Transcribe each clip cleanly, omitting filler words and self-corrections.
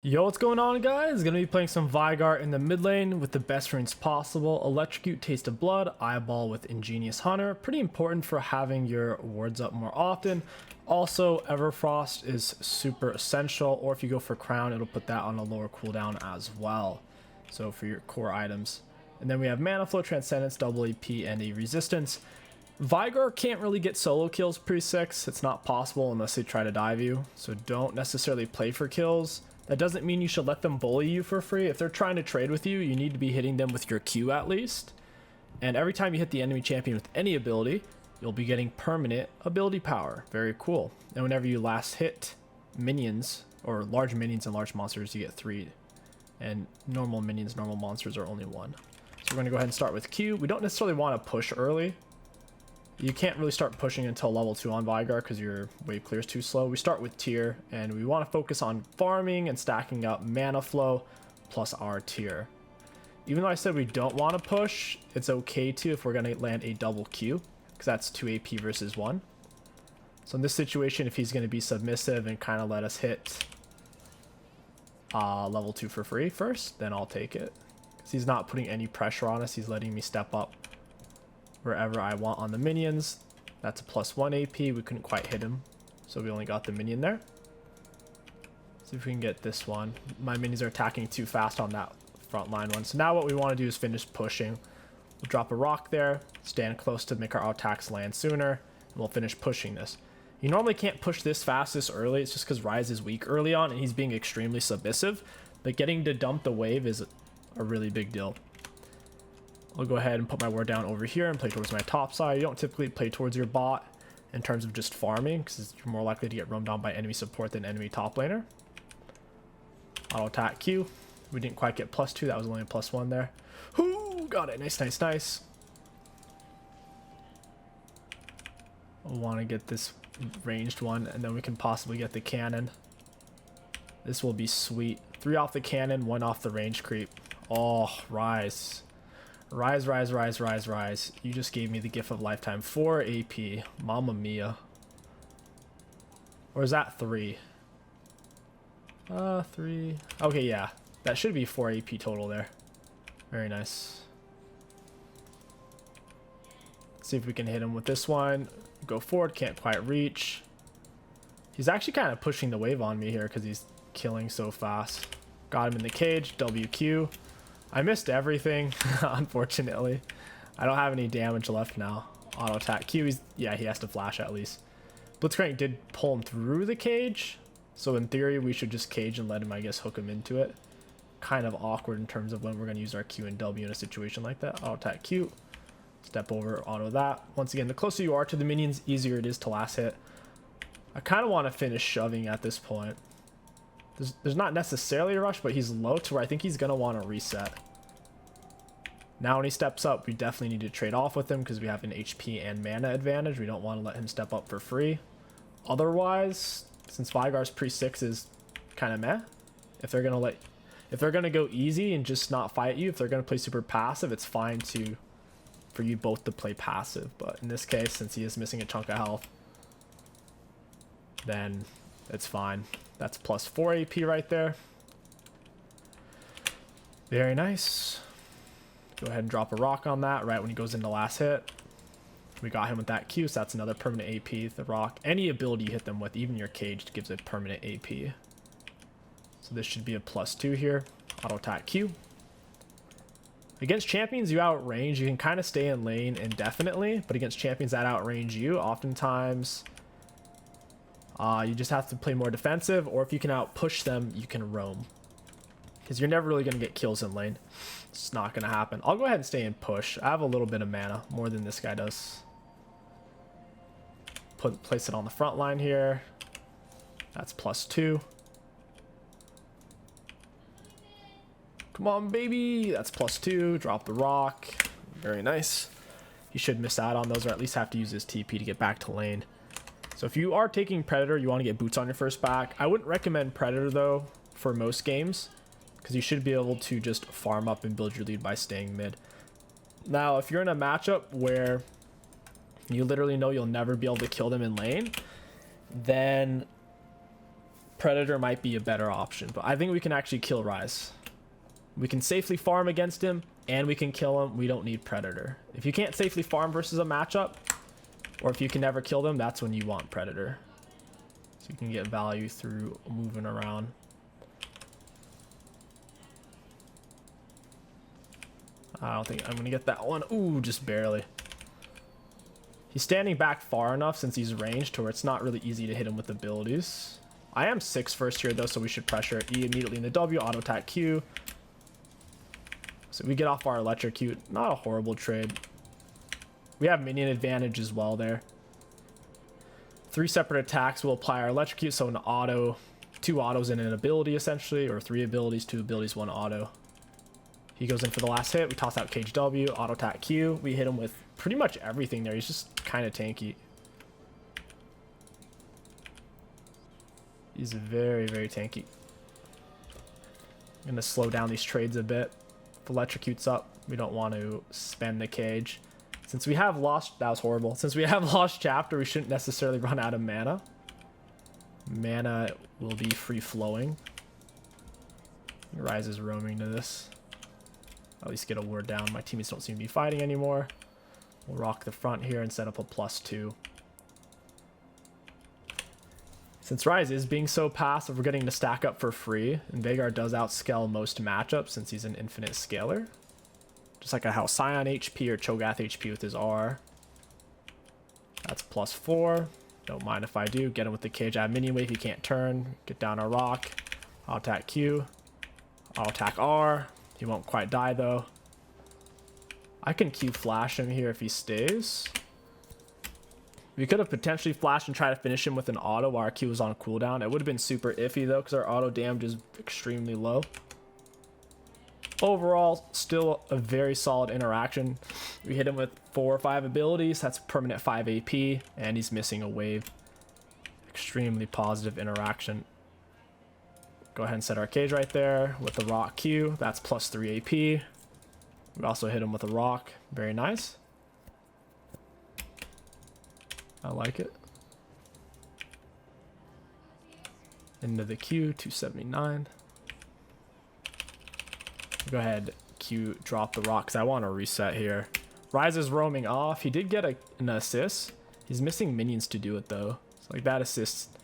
Yo, what's going on, guys? Gonna be playing some Veigar in the mid lane with the best runes possible. Electrocute, Taste of Blood, Eyeball with Ingenious Hunter. Pretty important for having your wards up more often. Also, Everfrost is super essential, or if you go for Crown, it'll put that on a lower cooldown as well. So for your core items. And then we have Mana Flow, Transcendence, double AP, and a Resistance. Veigar can't really get solo kills pre-6. It's not possible unless they try to dive you. So don't necessarily play for kills. That doesn't mean you should let them bully you for free. If they're trying to trade with you, you need to be hitting them with your Q at least. And every time you hit the enemy champion with any ability, you'll be getting permanent ability power. Very cool. And whenever you last hit minions, or large minions and large monsters, you get 3. And normal minions, normal monsters are only 1. So we're going to go ahead and start with Q. We don't necessarily want to push early. You can't really start pushing until level 2 on Veigar because your wave clear is too slow. We start with tier, and we want to focus on farming and stacking up mana flow plus our tier. Even though I said we don't want to push, it's okay to if we're going to land a double Q, because that's 2 AP versus 1. So in this situation, if he's going to be submissive and kind of let us hit level 2 for free first, then I'll take it. Because he's not putting any pressure on us. He's letting me step up wherever I want on the minions. That's a +1 AP. We couldn't quite hit him, so we only got the minion there. See if we can get this one. My minions are attacking too fast on that front line one. So now what we want to do is finish pushing. We'll drop a rock there, stand close to make our attacks land sooner, and we'll finish pushing this. You normally can't push this fast this early. It's just because Ryze is weak early on and he's being extremely submissive. But getting to dump the wave is a really big deal. I'll go ahead and put my ward down over here and play towards my top side. You don't typically play towards your bot in terms of just farming, because you're more likely to get roamed on by enemy support than enemy top laner. Auto attack Q. We didn't quite get +2. That was only a +1 there. Ooh, got it. Nice, nice, nice. I want to get this ranged one, and then we can possibly get the cannon. This will be sweet. 3 off the cannon, 1 off the range creep. Oh, Ryze. Rise. You just gave me the gift of lifetime. 4 AP. Mamma mia. Or is that 3? 3. Okay, yeah. That should be 4 AP total there. Very nice. Let's see if we can hit him with this one. Go forward. Can't quite reach. He's actually kind of pushing the wave on me here because he's killing so fast. Got him in the cage. WQ. I missed everything, unfortunately. I don't have any damage left now. Auto attack Q. Yeah, he has to flash at least. Blitzcrank did pull him through the cage, so in theory we should just cage and let him, I guess, hook him into it. Kind of awkward in terms of when we're going to use our Q and W in a situation like that. Auto attack Q. Step over, auto that. Once again, the closer you are to the minions, easier it is to last hit. I kind of want to finish shoving at this point. There's not necessarily a rush, but he's low to where I think he's going to want to reset. Now when he steps up, we definitely need to trade off with him because we have an HP and mana advantage. We don't want to let him step up for free. Otherwise, since Veigar's pre-6 is kind of meh, if they're going to go easy and just not fight you, if they're going to play super passive, it's fine for you both to play passive. But in this case, since he is missing a chunk of health, then it's fine. That's +4 AP right there. Very nice. Go ahead and drop a rock on that right when he goes into last hit. We got him with that Q, so that's another permanent AP. The rock, any ability you hit them with, even your caged, gives a permanent AP. So this should be a +2 here. Auto attack Q. Against champions you outrange, you can kind of stay in lane indefinitely, but against champions that outrange you, oftentimes you just have to play more defensive, or if you can outpush them, you can roam. Because you're never really going to get kills in lane. It's not going to happen. I'll go ahead and stay in push. I have a little bit of mana, more than this guy does. Place it on the front line here. That's +2. Come on, baby. That's +2. Drop the rock. Very nice. He should miss out on those, or at least have to use his TP to get back to lane. So if you are taking Predator, you want to get boots on your first back. I wouldn't recommend Predator, though, for most games, because you should be able to just farm up and build your lead by staying mid. Now, if you're in a matchup where you literally know you'll never be able to kill them in lane, then Predator might be a better option, but I think we can actually kill Rise. We can safely farm against him, and we can kill him. We don't need Predator. If you can't safely farm versus a matchup, or if you can never kill them, that's when you want Predator. So you can get value through moving around. I don't think I'm going to get that one. Ooh, just barely. He's standing back far enough since he's ranged to where it's not really easy to hit him with abilities. I am 6 first here though, so we should pressure E immediately in the W, auto attack Q. So we get off our electrocute. Not a horrible trade. We have minion advantage as well there. 3 separate attacks will apply our electrocute, so an auto, 2 autos and an ability essentially, or 3 abilities, 2 abilities, 1 auto. He goes in for the last hit. We toss out Cage W, auto attack Q. We hit him with pretty much everything there. He's just kind of tanky. He's very, very tanky. I'm going to slow down these trades a bit. If electrocutes up, we don't want to spend the cage. Since we have lost... That was horrible. Since we have lost chapter, we shouldn't necessarily run out of mana. Mana will be free-flowing. Rise is roaming to this. At least get a ward down. My teammates don't seem to be fighting anymore. We'll rock the front here and set up a +2. Since Rise is being so passive, we're getting to stack up for free. And Veigar does outscale most matchups since he's an infinite scaler. Just like how Scion HP or Cho'Gath HP with his R. That's +4. Don't mind if I do. Get him with the cage. I have minion wave. He can't turn. Get down our rock. I'll attack Q. I'll attack R. He won't quite die though. I can Q flash him here if he stays. We could have potentially flashed and tried to finish him with an auto while our Q was on cooldown. It would have been super iffy though because our auto damage is extremely low. Overall, still a very solid interaction. We hit him with 4 or 5 abilities. That's permanent 5 AP, and he's missing a wave. Extremely positive interaction. Go ahead and set our cage right there with the rock Q. That's +3 AP. We also hit him with a rock. Very nice. I like it. Into the Q, 279. Go ahead, Q, drop the rock, because I want to reset here. Rise is roaming off. He did get an assist. He's missing minions to do it, though. So, like, that assist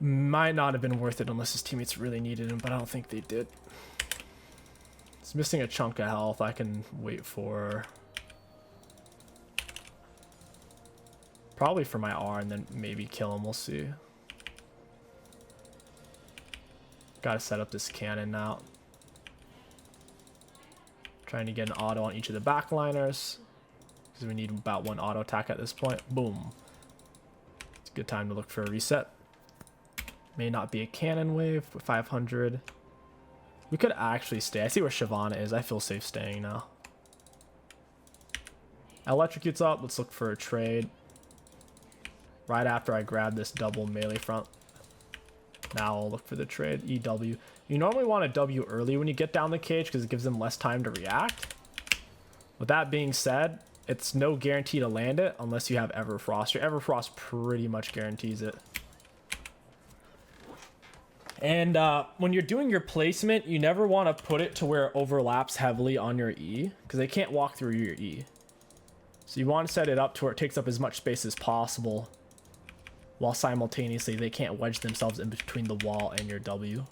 might not have been worth it unless his teammates really needed him, but I don't think they did. He's missing a chunk of health. I can wait for... probably for my R and then maybe kill him. We'll see. Gotta set up this cannon now. Trying to get an auto on each of the backliners. Because we need about 1 auto attack at this point. Boom. It's a good time to look for a reset. May not be a cannon wave with 500. We could actually stay. I see where Shyvana is. I feel safe staying now. Electrocutes up. Let's look for a trade. Right after I grab this double melee front. Now I'll look for the trade. EW. You normally want to W early when you get down the cage because it gives them less time to react. With that being said, it's no guarantee to land it unless you have Everfrost. Your Everfrost pretty much guarantees it. And when you're doing your placement, you never want to put it to where it overlaps heavily on your E because they can't walk through your E. So you want to set it up to where it takes up as much space as possible while simultaneously they can't wedge themselves in between the wall and your W.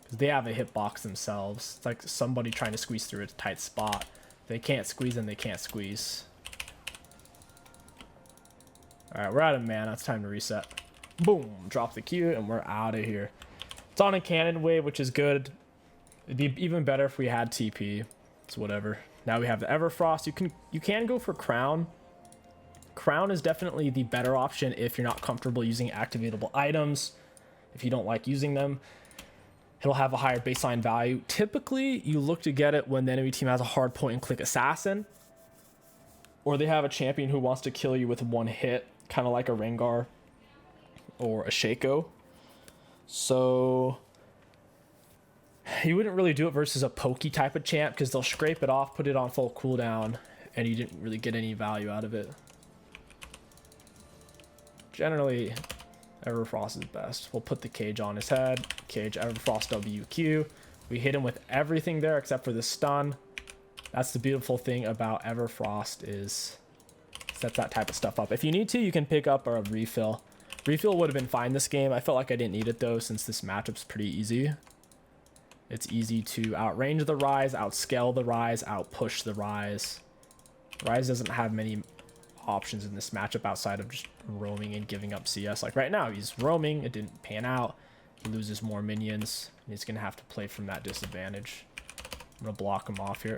Because they have a hitbox themselves. It's like somebody trying to squeeze through a tight spot. If they can't squeeze, then they can't squeeze. Alright, we're out of mana. It's time to reset. Boom! Drop the Q and we're out of here. It's on a cannon wave, which is good. It'd be even better if we had TP. It's whatever. Now we have the Everfrost. You can go for Crown. Crown is definitely the better option if you're not comfortable using activatable items. If you don't like using them, it'll have a higher baseline value. Typically, you look to get it when the enemy team has a hard point and click assassin, or they have a champion who wants to kill you with 1 hit, kind of like a Rengar or a Shaco. So you wouldn't really do it versus a pokey type of champ because they'll scrape it off, put it on full cooldown, and you didn't really get any value out of it. Generally, Everfrost is best. We'll put the cage on his head. Cage, Everfrost, WQ. We hit him with everything there except for the stun. That's the beautiful thing about Everfrost is sets that type of stuff up. If you need to, you can pick up a refill. Refill would have been fine this game. I felt like I didn't need it though, since this matchup's pretty easy. It's easy to outrange the Rise, outscale the Rise, outpush the Rise. Rise doesn't have many options in this matchup outside of just roaming and giving up CS. Like right now, he's roaming, it didn't pan out. He loses more minions, and he's gonna have to play from that disadvantage. I'm gonna block him off here.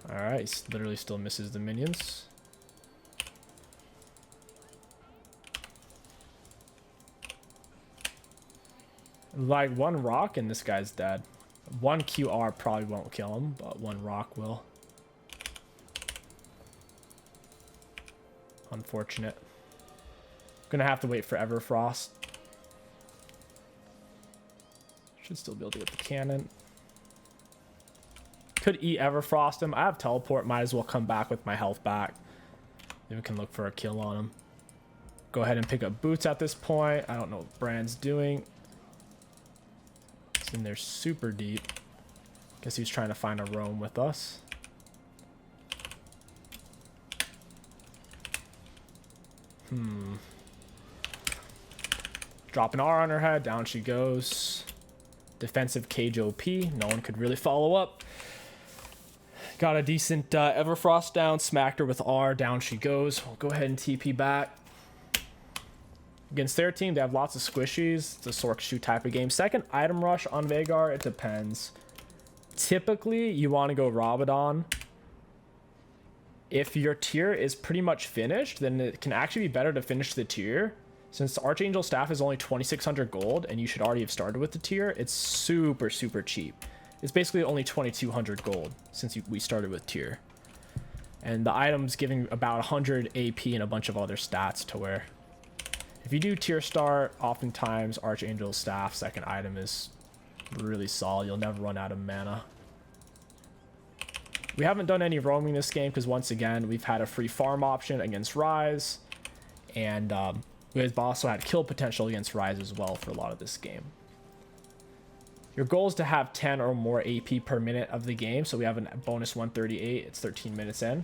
Alright, he literally still misses the minions. Like one rock and this guy's dead. One QR probably won't kill him, but one rock will. Unfortunate. Gonna have to wait for Everfrost. Should still be able to get the cannon. Could eat Everfrost him. I have teleport, might as well come back with my health back. Then we can look for a kill on him. Go ahead and pick up boots at this point. I don't know what Brand's doing. He's in there super deep. Guess he's trying to find a roam with us. Drop an R on her head. Down she goes. Defensive cage OP. No one could really follow up. Got a decent Everfrost down. Smacked her with R. Down she goes. We'll go ahead and TP back. Against their team, they have lots of squishies. It's a Sork shoot type of game. Second item rush on Veigar, it depends. Typically, you want to go Rabadon. If your tier is pretty much finished, then it can actually be better to finish the tier. Since the Archangel Staff is only 2,600 gold, and you should already have started with the tier, it's super, super cheap. It's basically only 2,200 gold since we started with tier. And the item's giving about 100 AP and a bunch of other stats to where if you do tier start, oftentimes Archangel Staff second item is really solid. You'll never run out of mana. We haven't done any roaming this game because once again, we've had a free farm option against Rise. And we've also had kill potential against Rise as well for a lot of this game. Your goal is to have 10 or more AP per minute of the game. So we have a bonus 138. It's 13 minutes in.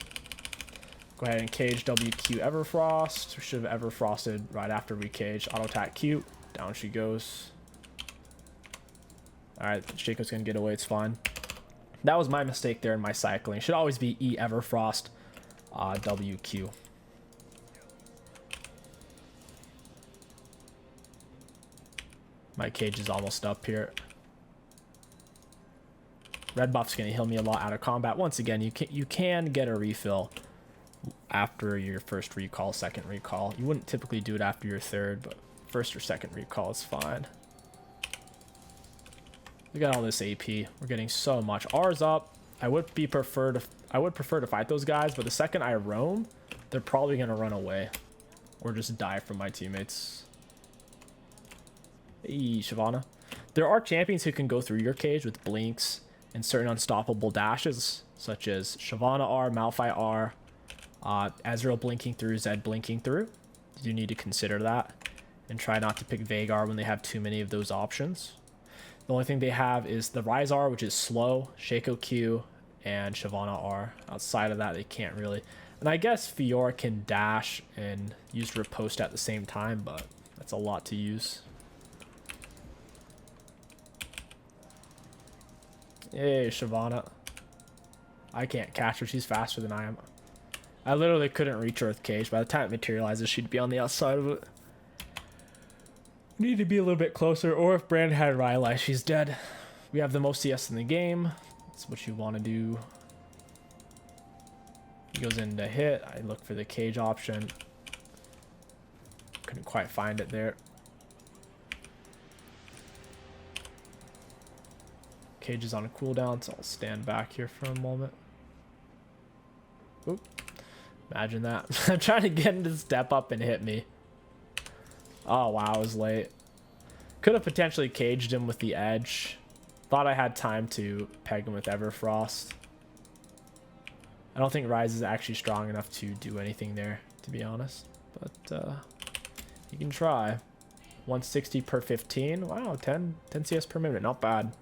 Go ahead and cage WQ Everfrost. We should have Everfrosted right after we cage. Auto attack Q. Down she goes. Alright, Shaco's gonna get away. It's fine. That was my mistake there in my cycling. Should always be E Everfrost WQ. My cage is almost up here. Red buff's gonna heal me a lot out of combat. Once again, you can get a refill after your first recall, second recall. You wouldn't typically do it after your third, but first or second recall is fine. We got all this AP. We're getting so much. R's up. I would prefer to fight those guys, but the second I roam, they're probably gonna run away or just die from my teammates. Hey, Shyvana. There are champions who can go through your cage with blinks and certain unstoppable dashes, such as Shyvana R, Malphite R, Ezreal blinking through, Zed blinking through. You need to consider that and try not to pick Veigar when they have too many of those options. The only thing they have is the Rise R, which is slow, Shaco Q, and Shyvana R. Outside of that, they can't really. And I guess Fiora can dash and use Riposte at the same time, but that's a lot to use. Hey, Shyvana. I can't catch her. She's faster than I am. I literally couldn't reach her with cage. By the time it materializes, she'd be on the outside of it. Need to be a little bit closer, or if Brand had Rylai, she's dead. We have the most CS in the game. That's what you want to do. He goes in to hit. I look for the cage option. Couldn't quite find it there. Cage is on a cooldown, so I'll stand back here for a moment. Oop. Imagine that. I'm trying to get him to step up and hit me. Oh, wow, I was late. Could have potentially caged him with the edge. Thought I had time to peg him with Everfrost. I don't think Rise is actually strong enough to do anything there, to be honest. But you can try. 160 per 15. Wow, 10 CS per minute. Not bad.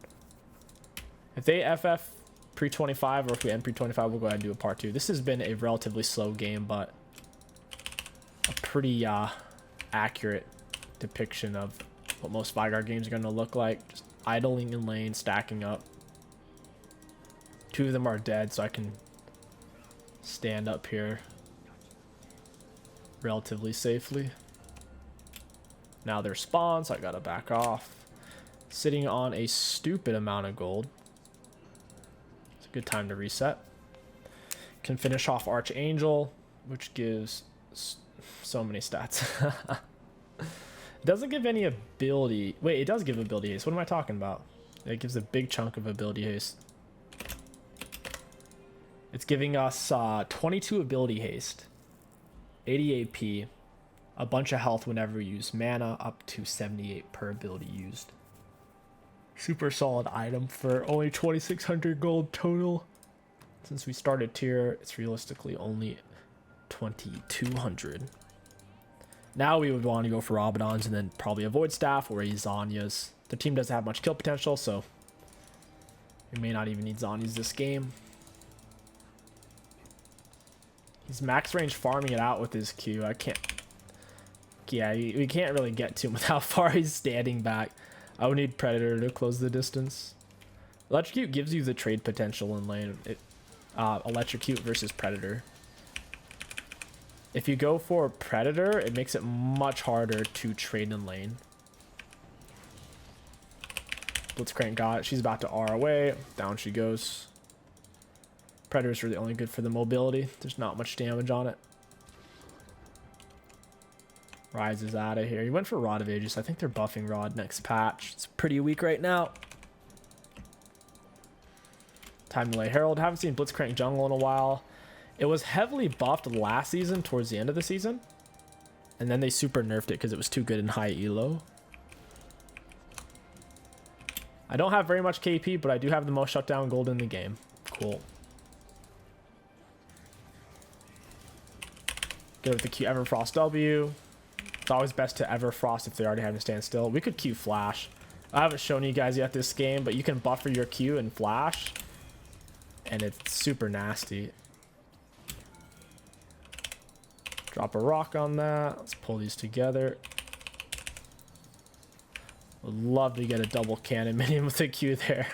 If they FF pre-25 or if we end pre-25, we'll go ahead and do a part 2. This has been a relatively slow game, but a pretty accurate depiction of what most Veigar games are going to look like. Just idling in lane, stacking up. 2 of them are dead, so I can stand up here relatively safely. Now they're spawned, so I gotta back off. Sitting on a stupid amount of gold. It's a good time to reset. Can finish off Archangel, which gives so many stats. It doesn't give any ability. Wait, it does give ability haste. What am I talking about? It gives a big chunk of ability haste. It's giving us 22 ability haste, 80 AP, a bunch of health whenever you use mana, up to 78 per ability used. Super solid item for only 2,600 gold total. Since we started tier, it's realistically only 2,200. Now we would want to go for Rabadons and then probably avoid staff or a Zhonya's. The team doesn't have much kill potential, so we may not even need Zhonya's this game. He's max range farming it out with his Q. I can't... Yeah, we can't really get to him with how far he's standing back. I would need Predator to close the distance. Electrocute gives you the trade potential in lane. Electrocute versus Predator. If you go for Predator, it makes it much harder to trade in lane. Blitzcrank got it. She's about to R away. Down she goes. Predator's really only good for the mobility. There's not much damage on it. Rise is out of here. He went for Rod of Ages. I think they're buffing Rod next patch. It's pretty weak right now. Time to lay Herald. Haven't seen Blitzcrank jungle in a while. It was heavily buffed last season towards the end of the season. And then they super nerfed it because it was too good in high elo. I don't have very much KP, but I do have the most shutdown gold in the game. Cool. Go with the Q Everfrost W. It's always best to Everfrost if they're already having to stand still. We could Q Flash. I haven't shown you guys yet this game, but you can buffer your Q and Flash. And it's super nasty. Drop a rock on that. Let's pull these together. Would love to get a double cannon minion with a Q there.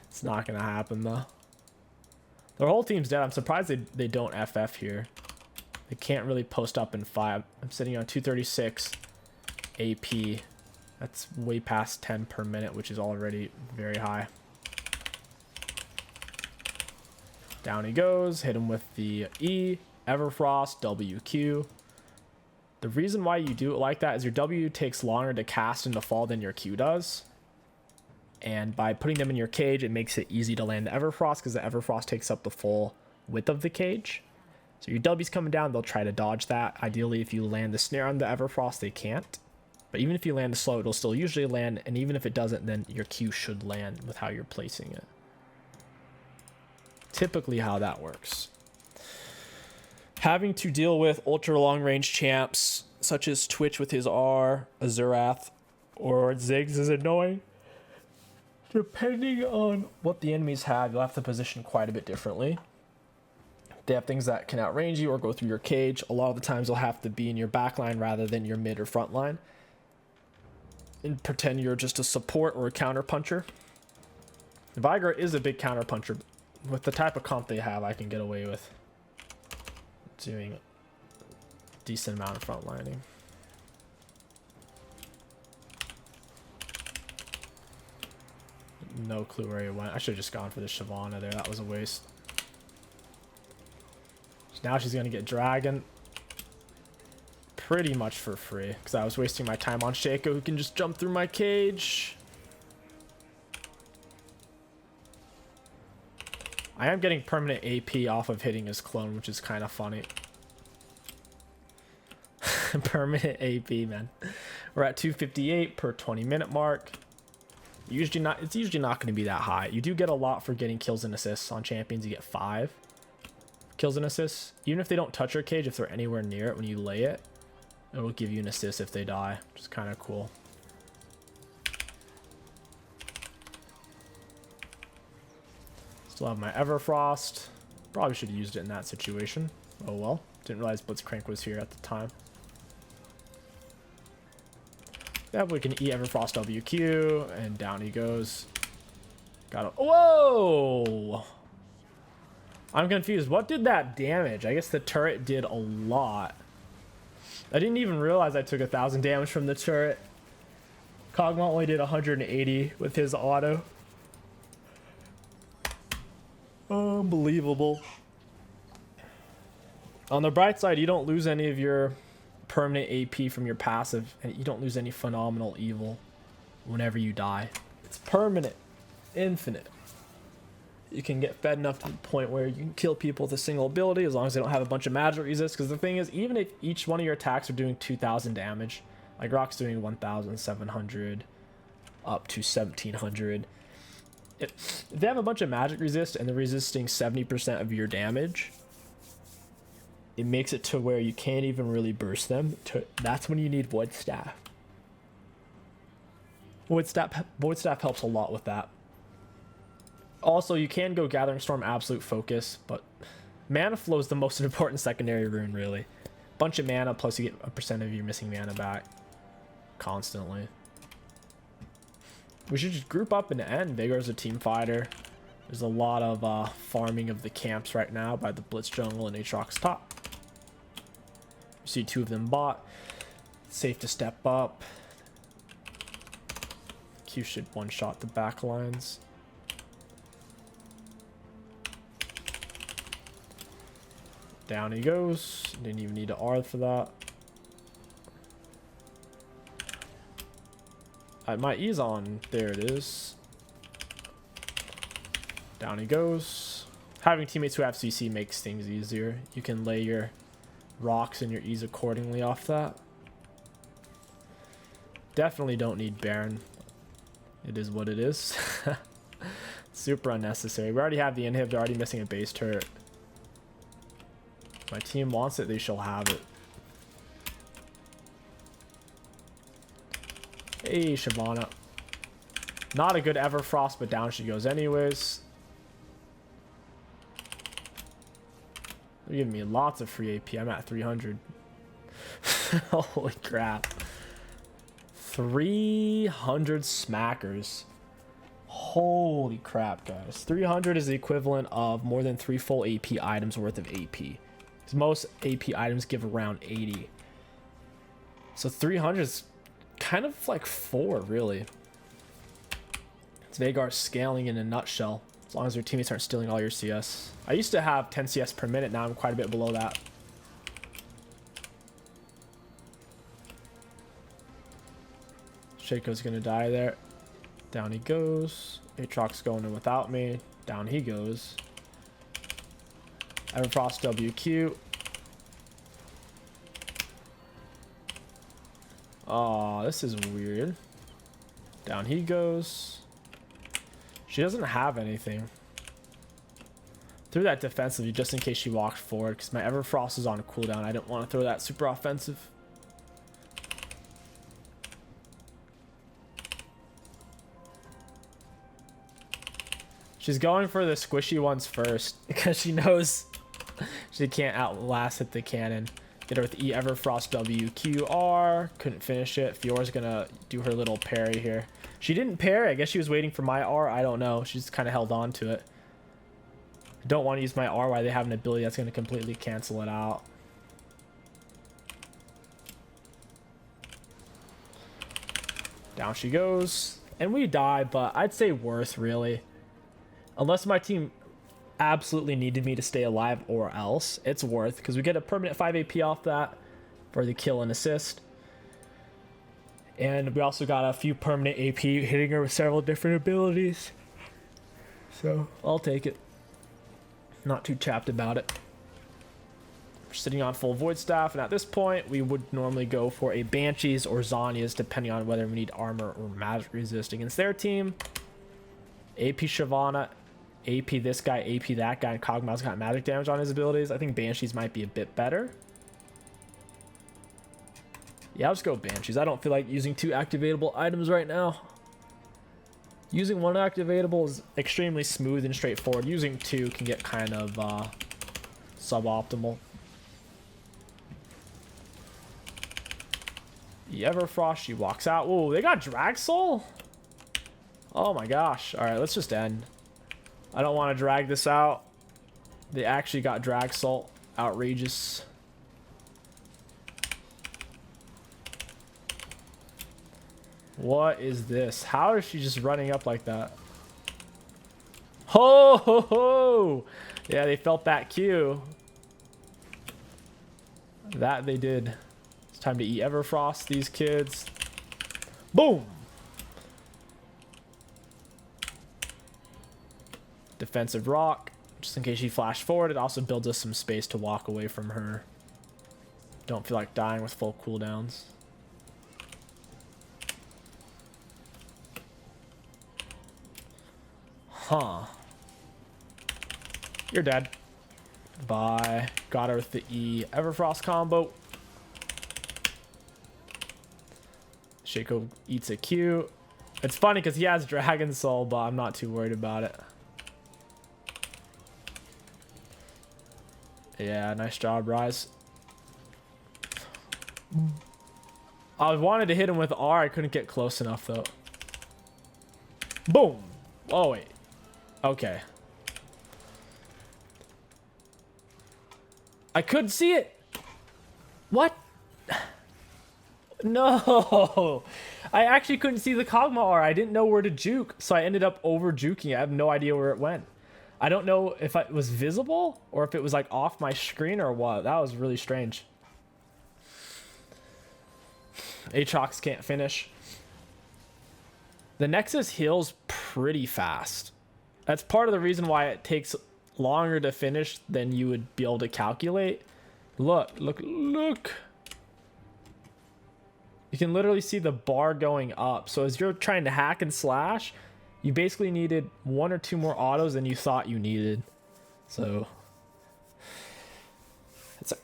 It's not going to happen, though. Their whole team's dead. I'm surprised they don't FF here. They can't really post up in 5. I'm sitting on 236 AP. That's way past 10 per minute, which is already very high. Down he goes. Hit him with the E. Everfrost, WQ. The reason why you do it like that is your W takes longer to cast and to fall than your Q does. And by putting them in your cage, it makes it easy to land the Everfrost because the Everfrost takes up the full width of the cage. So your W's coming down, they'll try to dodge that. Ideally, if you land the snare on the Everfrost, they can't. But even if you land the slow, it'll still usually land. And even if it doesn't, then your Q should land with how you're placing it. Typically how that works. Having to deal with ultra long range champs such as Twitch with his R, Azurath, or Ziggs is annoying. Depending on what the enemies have, you'll have to position quite a bit differently. They have things that can outrange you or go through your cage. A lot of the times they'll have to be in your back line rather than your mid or front line. And pretend you're just a support or a counter puncher. Veigar is a big counter puncher. With the type of comp they have, I can get away with doing a decent amount of front lining. No clue where he went. I should have just gone for the Shyvana there. That was a waste. Now she's going to get Dragon pretty much for free because I was wasting my time on Shaco, who can just jump through my cage. I am getting permanent AP off of hitting his clone, which is kind of funny. Permanent AP, man. We're at 258 per 20-minute mark. It's usually not going to be that high. You do get a lot for getting kills and assists on champions. You get 5. kills and assists. Even if they don't touch your cage, if they're anywhere near it when you lay it, it will give you an assist if they die, which is kind of cool. Still have my Everfrost. Probably should have used it in that situation. Oh well. Didn't realize Blitzcrank was here at the time. Yeah, we can E Everfrost WQ, and down he goes. Got it. Whoa! I'm confused. What did that damage? I guess the turret did a lot. I didn't even realize I took 1,000 damage from the turret. Kog'Maw only did 180 with his auto. Unbelievable. On the bright side, you don't lose any of your permanent AP from your passive, and you don't lose any phenomenal evil whenever you die. It's permanent, infinite. You can get fed enough to the point where you can kill people with a single ability as long as they don't have a bunch of magic resist. Because the thing is, even if each one of your attacks are doing 2,000 damage, like Rock's doing 1,700 up to 1,700. If they have a bunch of magic resist and they're resisting 70% of your damage, it makes it to where you can't even really burst them. That's when you need Void Staff. Void Staff helps a lot with that. Also, you can go Gathering Storm Absolute Focus, but Mana Flow is the most important secondary rune, really. Bunch of mana, plus you get a percent of your missing mana back constantly. We should just group up and end. Veigar's a team fighter. There's a lot of farming of the camps right now by the Blitz Jungle and Aatrox top. You see two of them bot. Safe to step up. Q should one-shot the back lines. Down he goes. Didn't even need to R for that. My E's on. There it is. Down he goes. Having teammates who have CC makes things easier. You can lay your rocks and your E's accordingly off that. Definitely don't need Baron. It is what it is. Super unnecessary. We already have the inhib. They're already missing a base turret. My team wants it, they shall have it. Hey, Shyvana. Not a good Everfrost, but down she goes anyways. They're giving me lots of free AP. I'm at 300. Holy crap. 300 smackers. Holy crap, guys. 300 is the equivalent of more than 3 full AP items worth of AP. Because most AP items give around 80. So 300 is kind of like 4, really. It's Veigar scaling in a nutshell. As long as your teammates aren't stealing all your CS. I used to have 10 CS per minute. Now I'm quite a bit below that. Shaco's going to die there. Down he goes. Aatrox going in without me. Down he goes. Everfrost WQ. Oh, this is weird. Down he goes. She doesn't have anything. Threw that defensively just in case she walked forward because my Everfrost is on a cooldown. I didn't want to throw that super offensive. She's going for the squishy ones first because she knows she can't outlast hit the cannon. Get her with E Everfrost WQR. Couldn't finish it. Fiora's gonna do her little parry here. She didn't parry. I guess she was waiting for my R. I don't know. She's kind of held on to it. I don't want to use my R while they have an ability that's going to completely cancel it out. Down she goes. And we die, but I'd say worth, really. Unless my team absolutely needed me to stay alive or else, it's worth. Because we get a permanent 5 AP off that for the kill and assist. And we also got a few permanent AP hitting her with several different abilities. So, I'll take it. Not too chapped about it. We're sitting on full Void Staff, and at this point, we would normally go for a Banshees or Zhonya's, depending on whether we need armor or magic resist against their team. AP Shyvana AP this guy, AP that guy, and Kog'Maw's got magic damage on his abilities. I think Banshees might be a bit better. Yeah, I'll just go Banshees. I don't feel like using 2 activatable items right now. Using 1 activatable is extremely smooth and straightforward. Using 2 can get kind of suboptimal. The Everfrost, she walks out. Whoa, they got Drag Soul? Oh my gosh. Alright, let's just end. I don't want to drag this out. They actually got Drag Soul. Outrageous. What is this? How is she just running up like that? Ho ho ho! Yeah, they felt that cue. That they did. It's time to eat Everfrost, these kids. Boom! Defensive rock. Just in case she flashed forward, it also builds us some space to walk away from her. Don't feel like dying with full cooldowns. Huh. You're dead. Bye. Got her with the E. Everfrost combo. Shaco eats a Q. It's funny because he has Dragon Soul, but I'm not too worried about it. Yeah, nice job, Rise. I wanted to hit him with R. I couldn't get close enough, though. Boom. Oh, wait. Okay. I couldn't see it. What? No. I actually couldn't see the Kog'Maw R. I didn't know where to juke, so I ended up over juking. I have no idea where it went. I don't know if it was visible or if it was like off my screen or what. That was really strange. Aatrox can't finish. The Nexus heals pretty fast. That's part of the reason why it takes longer to finish than you would be able to calculate. Look, look, look. You can literally see the bar going up. So as you're trying to hack and slash, you basically needed 1 or 2 more autos than you thought you needed. So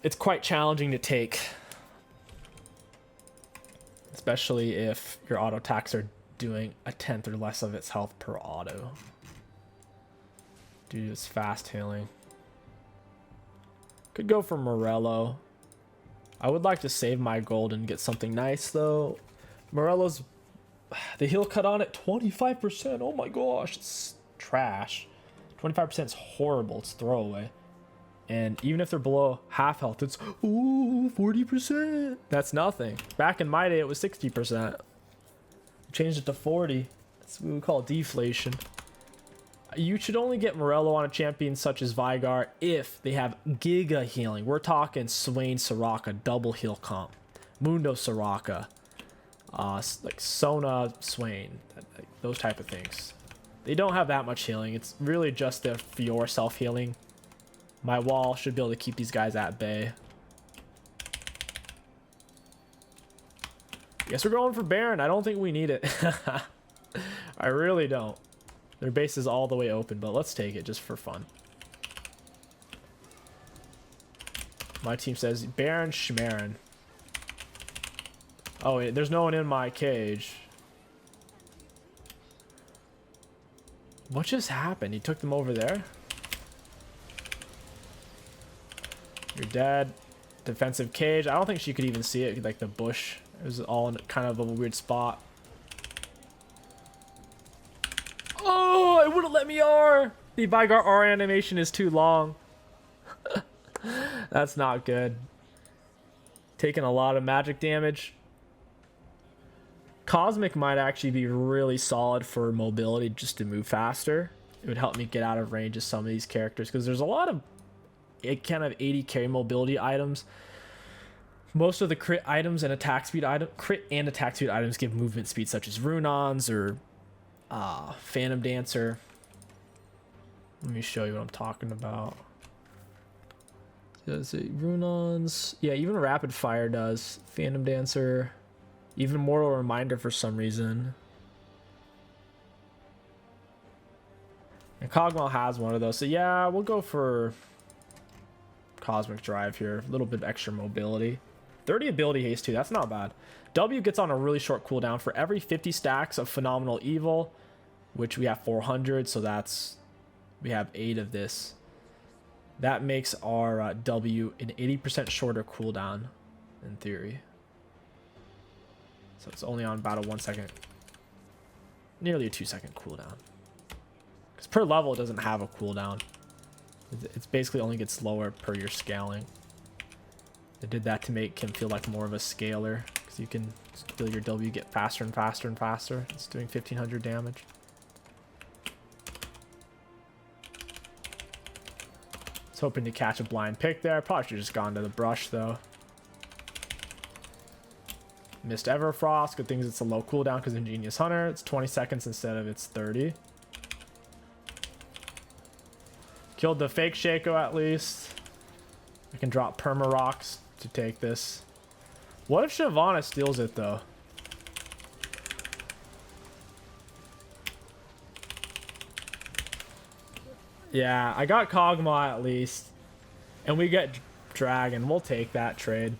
it's quite challenging to take. Especially if your auto attacks are doing 1/10 or less of its health per auto. Dude, it's fast healing. Could go for Morello. I would like to save my gold and get something nice though. Morello's the heal cut on at 25%. Oh my gosh, it's trash. 25% is horrible. It's throwaway. And even if they're below half health, it's ooh 40%. That's nothing. Back in my day, it was 60%. Changed it to 40. That's what we would call deflation. You should only get Morello on a champion such as Veigar if they have Giga healing. We're talking Swain Soraka, double heal comp. Mundo Soraka. Like Sona Swain. Like those type of things. They don't have that much healing. It's really just the Fiora self-healing. My wall should be able to keep these guys at bay. Guess we're going for Baron. I don't think we need it. I really don't. Their base is all the way open, but let's take it just for fun. My team says Baron Schmaron. Oh, wait, there's no one in my cage. What just happened? He took them over there? You're dead. Defensive cage. I don't think she could even see it, like the bush. It was all in kind of a weird spot. Oh, it wouldn't let me R. The Veigar R animation is too long. That's not good. Taking a lot of magic damage. Cosmic might actually be really solid for mobility just to move faster. It would help me get out of range of some of these characters because there's a lot of kind of 80k mobility items. Most of the crit items and attack speed items give movement speed, such as Runons or Phantom Dancer. Let me show you what I'm talking about. Does it Runons? Yeah, even Rapid Fire does. Phantom Dancer. Even Mortal Reminder for some reason. And Kog'Maw has one of those. So yeah, we'll go for Cosmic Drive here. A little bit extra mobility. 30 ability haste too. That's not bad. W gets on a really short cooldown for every 50 stacks of Phenomenal Evil, which we have 400. So that's, we have 8 of this. That makes our W an 80% shorter cooldown in theory. So it's only on about a 1 second, nearly a 2 second cooldown. Because per level, it doesn't have a cooldown. It's basically only gets lower per your scaling. They did that to make him feel like more of a scaler, because you can feel your W get faster and faster and faster. It's doing 1500 damage. I was hoping to catch a blind pick there. Probably should have just gone to the brush though. Missed Everfrost. Good thing it's a low cooldown because Ingenious Hunter. It's 20 seconds instead of its 30. Killed the fake Shaco at least. I can drop Perma Rocks to take this. What if Shyvana steals it though? Yeah, I got Kog'Maw at least. And we get Dragon. We'll take that trade.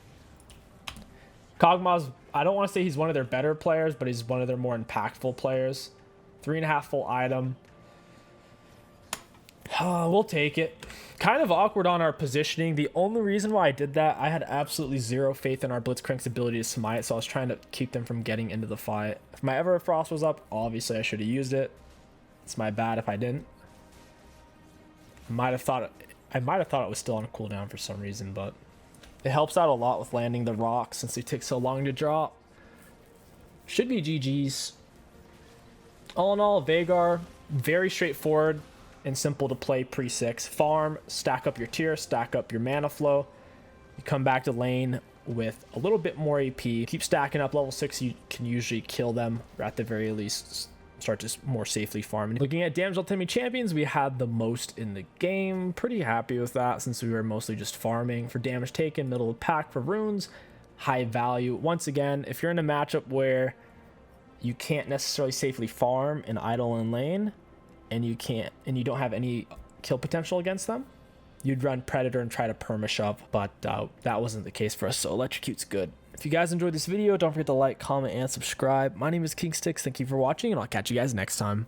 Kog'Maw's, I don't want to say he's one of their better players, but he's one of their more impactful players. 3.5 full item. We'll take it. Kind of awkward on our positioning. The only reason why I did that, I had absolutely zero faith in our Blitzcrank's ability to smite, so I was trying to keep them from getting into the fight. If my Everfrost was up, obviously I should have used it. It's my bad if I didn't. I might have thought it was still on a cooldown for some reason, but it helps out a lot with landing the rocks since they take so long to drop. Should be GG's. All in all, Veigar, very straightforward and simple to play pre-6. Farm, stack up your tier, stack up your mana flow. You come back to lane with a little bit more AP. Keep stacking up. Level 6, you can usually kill them, or at the very least start to more safely farm. Looking at damage ultimate champions, we had the most in the game. Pretty happy with that since we were mostly just farming. For damage taken, middle of pack. For runes, high value. Once again, if you're in a matchup where you can't necessarily safely farm and idle in lane, and you don't have any kill potential against them, you'd run Predator and try to perma shove, but that wasn't the case for us, so Electrocute's good. If you guys enjoyed this video, don't forget to like, comment, and subscribe. My name is Kingsticks. Thank you for watching, and I'll catch you guys next time.